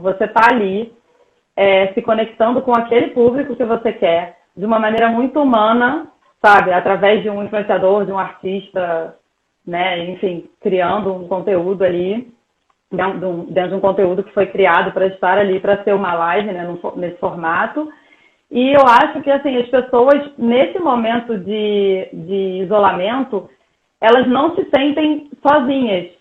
Você tá ali, se conectando com aquele público que você quer, de uma maneira muito humana, sabe? Através de um influenciador, de um artista, né? Enfim, criando um conteúdo ali, dentro de um conteúdo que foi criado para estar ali, para ser uma live, né? Nesse formato. E eu acho que, assim, as pessoas, nesse momento de isolamento, elas não se sentem sozinhas.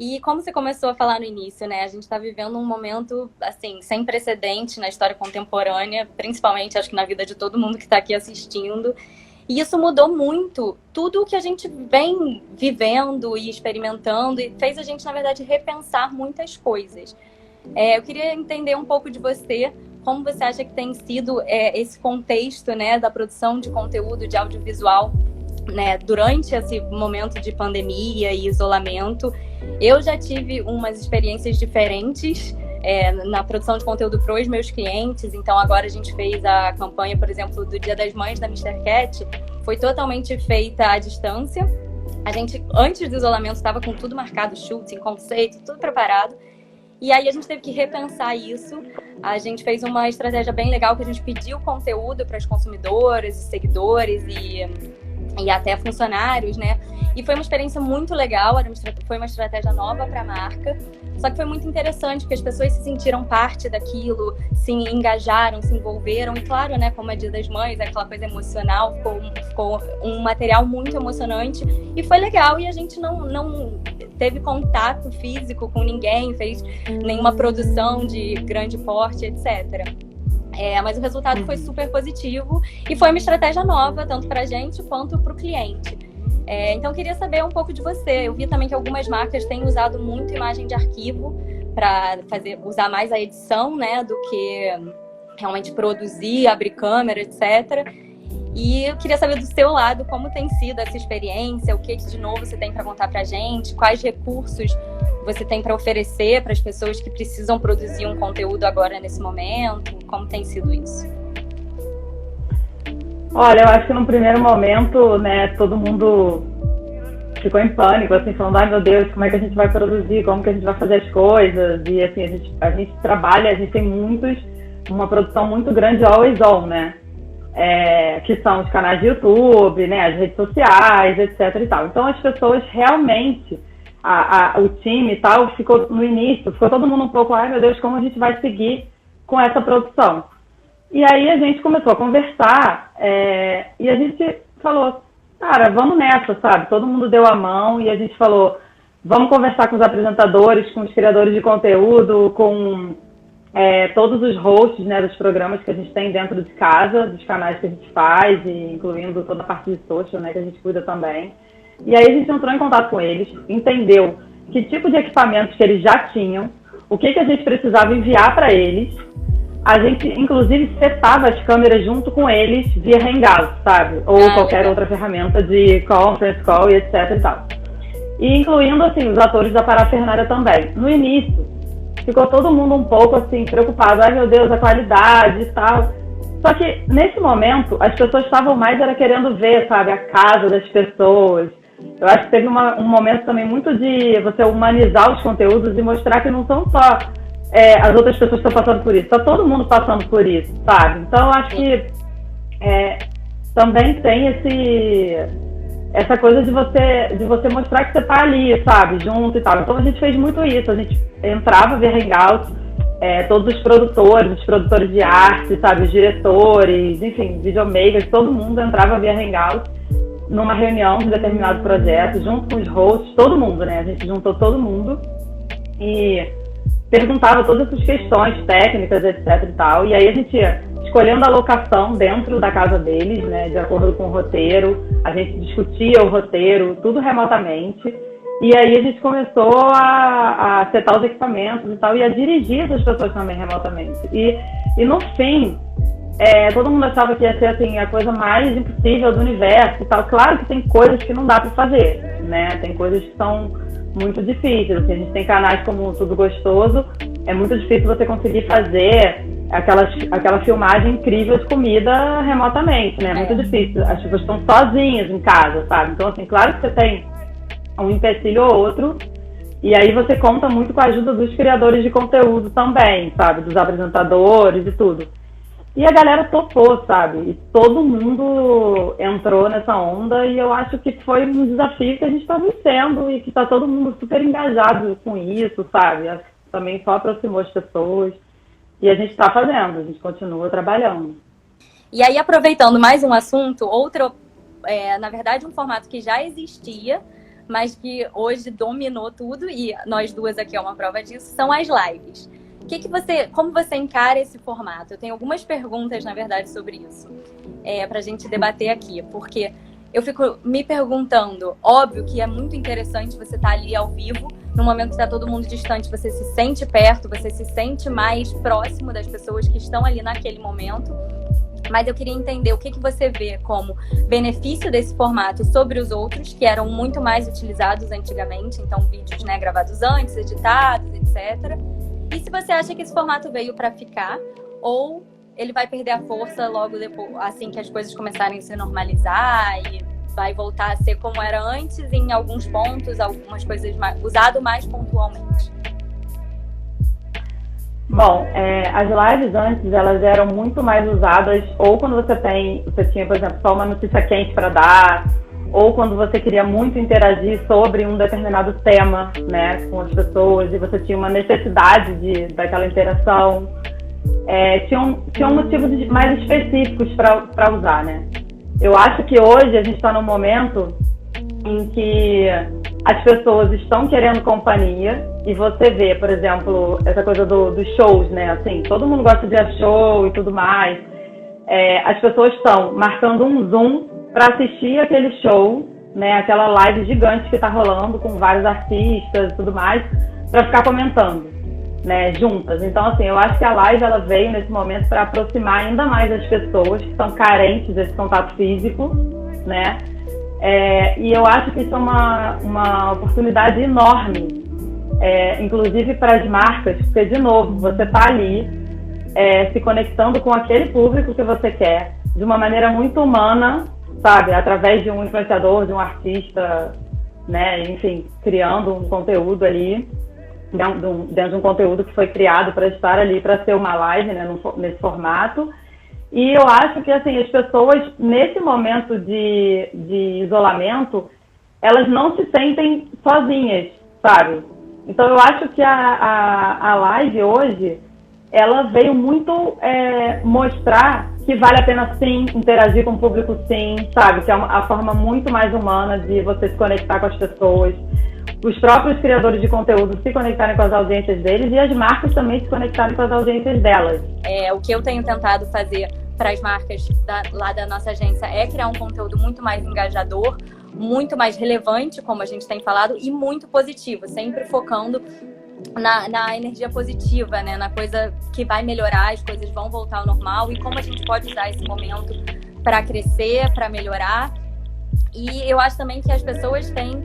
E como você começou a falar no início, né? A gente está vivendo um momento, assim, sem precedente na história contemporânea, principalmente, acho que na vida de todo mundo que está aqui assistindo. E isso mudou muito tudo o que a gente vem vivendo e experimentando e fez a gente, na verdade, repensar muitas coisas. Eu queria entender um pouco de você, como você acha que tem sido esse contexto, né, da produção de conteúdo de audiovisual, né, durante esse momento de pandemia e isolamento. Eu já tive umas experiências diferentes na produção de conteúdo para os meus clientes. Então agora a gente fez a campanha, por exemplo, do Dia das Mães da Mr. Cat, foi totalmente feita à distância. A gente, antes do isolamento, estava com tudo marcado, shooting, conceito, tudo preparado. E aí a gente teve que repensar isso. A gente fez uma estratégia bem legal, que a gente pediu conteúdo para os consumidores, seguidores e até funcionários, né? E foi uma experiência muito legal, foi uma estratégia nova para a marca, só que foi muito interessante, porque as pessoas se sentiram parte daquilo, se engajaram, se envolveram, e claro, né, como é Dia das Mães, aquela coisa emocional, ficou um material muito emocionante, e foi legal, e a gente não teve contato físico com ninguém, fez nenhuma produção de grande porte, etc. Mas o resultado foi super positivo e foi uma estratégia nova, tanto para a gente quanto para o cliente. Então, eu queria saber um pouco de você. Eu vi também que algumas marcas têm usado muito imagem de arquivo para usar mais a edição, né, do que realmente produzir, abrir câmera, etc. E eu queria saber do seu lado como tem sido essa experiência, o que de novo você tem para contar para a gente, quais recursos você tem para oferecer para as pessoas que precisam produzir um conteúdo agora nesse momento, como tem sido isso? Olha, eu acho que no primeiro momento, né, todo mundo ficou em pânico, assim, falando, ai meu Deus, como é que a gente vai produzir, como que a gente vai fazer as coisas, e assim, a gente trabalha, a gente tem uma produção muito grande always on, né, que são os canais de YouTube, né, as redes sociais, etc e tal. Então as pessoas realmente, o time e tal, ficou no início, ficou todo mundo um pouco, ai meu Deus, como a gente vai seguir com essa produção? E aí a gente começou a conversar e a gente falou, cara, vamos nessa, sabe? Todo mundo deu a mão e a gente falou, vamos conversar com os apresentadores, com os criadores de conteúdo, com todos os hosts, né, dos programas que a gente tem dentro de casa, dos canais que a gente faz, e incluindo toda a parte de social, né, que a gente cuida também. E aí a gente entrou em contato com eles, entendeu que tipo de equipamentos que eles já tinham, o que a gente precisava enviar para eles. A gente, inclusive, setava as câmeras junto com eles via Hangout, sabe? Ou qualquer outra ferramenta de conference call e etc e tal. E incluindo, assim, os atores da parafernália também. No início, ficou todo mundo um pouco, assim, preocupado. Ai, meu Deus, a qualidade e tal. Só que, nesse momento, as pessoas estavam mais querendo ver, sabe? A casa das pessoas. Eu acho que teve um momento também muito de você humanizar os conteúdos e mostrar que não são só as outras pessoas estão passando por isso, está todo mundo passando por isso, sabe? Então, eu acho que também tem essa coisa de você mostrar que você está ali, sabe? Junto e tal. Então, a gente fez muito isso. A gente entrava via Hangout, todos os produtores de arte, sabe? Os diretores, enfim, videomakers, todo mundo entrava via Hangout numa reunião de determinado projeto, junto com os hosts, todo mundo, né? A gente juntou todo mundo e perguntava todas essas questões técnicas, etc e tal. E aí a gente ia escolhendo a locação dentro da casa deles, né? De acordo com o roteiro. A gente discutia o roteiro, tudo remotamente. E aí a gente começou a setar os equipamentos e tal, e a dirigir essas pessoas também remotamente. E no fim, todo mundo achava que ia ser assim, a coisa mais impossível do universo e tal. Claro que tem coisas que não dá para fazer, né? Tem coisas que são muito difíceis. Assim, a gente tem canais como Tudo Gostoso, é muito difícil você conseguir fazer aquela filmagem incrível de comida remotamente, né? É muito difícil. As pessoas estão sozinhas em casa, sabe? Então, assim, claro que você tem um empecilho ou outro. E aí você conta muito com a ajuda dos criadores de conteúdo também, sabe? Dos apresentadores e tudo. E a galera topou, sabe? E todo mundo entrou nessa onda e eu acho que foi um desafio que a gente está vencendo e que está todo mundo super engajado com isso, sabe? Também só aproximou as pessoas e a gente está fazendo, a gente continua trabalhando. E aí, aproveitando mais um assunto, na verdade, um formato que já existia, mas que hoje dominou tudo, e nós duas aqui é uma prova disso, são as lives. Como você encara esse formato? Eu tenho algumas perguntas, na verdade, sobre isso, para a gente debater aqui, porque eu fico me perguntando, óbvio que é muito interessante você estar ali ao vivo, no momento que está todo mundo distante, você se sente perto, você se sente mais próximo das pessoas que estão ali naquele momento, mas eu queria entender o que você vê como benefício desse formato sobre os outros, que eram muito mais utilizados antigamente, então vídeos, né, gravados antes, editados, etc., e se você acha que esse formato veio para ficar, ou ele vai perder a força logo depois, assim que as coisas começarem a se normalizar e vai voltar a ser como era antes, em alguns pontos, algumas coisas usado mais pontualmente? Bom, as lives antes, elas eram muito mais usadas, ou quando você tinha, por exemplo, só uma notícia quente para dar, ou quando você queria muito interagir sobre um determinado tema, né, com as pessoas, e você tinha uma necessidade daquela interação. Tinham motivos mais específicos para usar, né? Eu acho que hoje a gente está num momento em que as pessoas estão querendo companhia, e você vê, por exemplo, essa coisa dos shows, né? Assim, todo mundo gosta de ir a show e tudo mais. As pessoas estão marcando um Zoom para assistir aquele show, né, aquela live gigante que está rolando com vários artistas e tudo mais, para ficar comentando, né, juntas. Então, assim, eu acho que a live ela veio nesse momento para aproximar ainda mais as pessoas que são carentes desse contato físico, né? E eu acho que isso é uma oportunidade enorme, inclusive para as marcas, porque, de novo, você está ali se conectando com aquele público que você quer, de uma maneira muito humana, sabe, através de um influenciador, de um artista, né, enfim, criando um conteúdo ali, dentro de um conteúdo que foi criado para estar ali, para ser uma live, né, nesse formato. E eu acho que, assim, as pessoas, nesse momento de isolamento, elas não se sentem sozinhas, sabe? Então, eu acho que a live hoje, ela veio muito mostrar que vale a pena, sim, interagir com o público, sim, sabe? Que é a forma muito mais humana de você se conectar com as pessoas. Os próprios criadores de conteúdo se conectarem com as audiências deles e as marcas também se conectarem com as audiências delas. O que eu tenho tentado fazer para as marcas lá da nossa agência é criar um conteúdo muito mais engajador, muito mais relevante, como a gente tem falado, e muito positivo, sempre focando na energia positiva, né? Na coisa que vai melhorar, as coisas vão voltar ao normal e como a gente pode usar esse momento para crescer, para melhorar. E eu acho também que as pessoas têm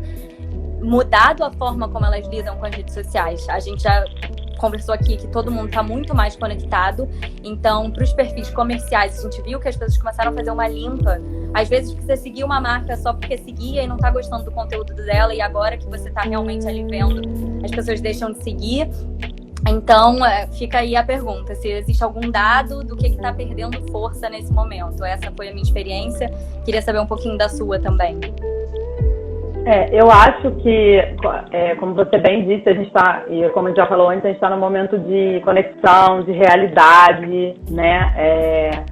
mudado a forma como elas lidam com as redes sociais. A gente já conversou aqui que todo mundo está muito mais conectado. Então, para os perfis comerciais, a gente viu que as pessoas começaram a fazer uma limpa. Às vezes você seguia uma marca só porque seguia e não está gostando do conteúdo dela, e agora que você está realmente ali vendo, as pessoas deixam de seguir. Então, fica aí a pergunta, se existe algum dado do que está perdendo força nesse momento. Essa foi a minha experiência. Queria saber um pouquinho da sua também. Eu acho que, como você bem disse, a gente está, e como a gente já falou antes, a gente está num momento de conexão, de realidade, né?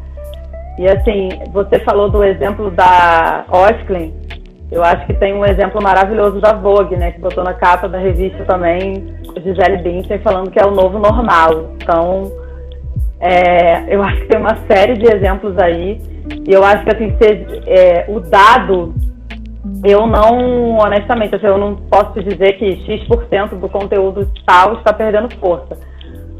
E assim, você falou do exemplo da Osklen, eu acho que tem um exemplo maravilhoso da Vogue, né? Que botou na capa da revista também, Gisele Bündchen, falando que é o novo normal. Então, eu acho que tem uma série de exemplos aí, e eu acho que assim, o dado... Eu não, honestamente, eu não posso te dizer que X% do conteúdo tal está perdendo força.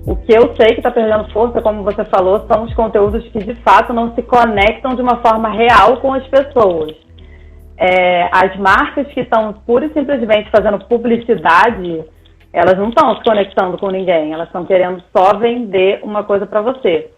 O que eu sei que está perdendo força, como você falou, são os conteúdos que de fato não se conectam de uma forma real com as pessoas. As marcas que estão pura e simplesmente fazendo publicidade, elas não estão se conectando com ninguém, elas estão querendo só vender uma coisa para você.